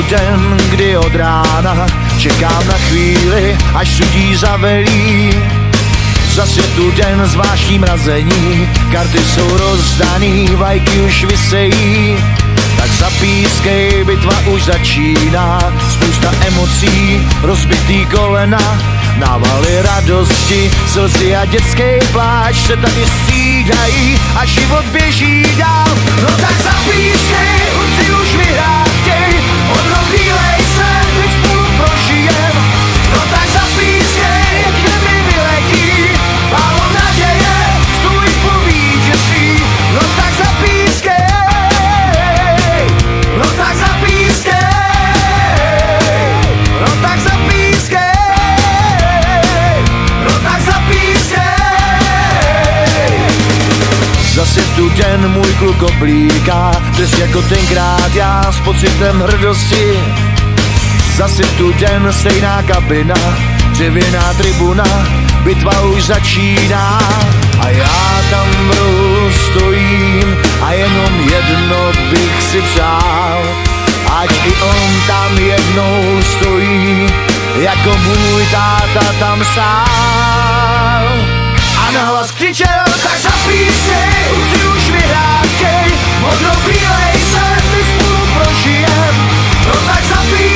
den, kdy od rána čekám na chvíli, až sudí zavelí. Zas je tu den zvláštní mrazení, karty jsou rozdaný, vlajky už visejí. Tak zapískej, bitva už začíná, spousta emocí, rozbitý kolena, návaly radosti, slzy a dětský pláč se tady střídají a život běží dál. No tak zapískej, kluci už vyhrát chtěj, odrobílej se, teď spolu prožijem. No tak zapískej, jak neby vyletí, málo naděje, stůj poví, že jsi. No tak zapískej, no tak zapískej, no tak zapískej, no tak zapískej. Zase tu den můj kluk oblíká, dnes jako tenkrát já s pocitem hrdosti. Zase tu den stejná kabina, dřevěná tribuna, bitva už začíná. A já tam v rohu stojím a jenom jedno bych si přál, ať i on tam jednou stojí, jako můj táta tam stál. A nahlas křičel, tak zapískej, kluci už vyhrát chtěj, modro-bílej se, ty spolu prožijem. No tak zapískej,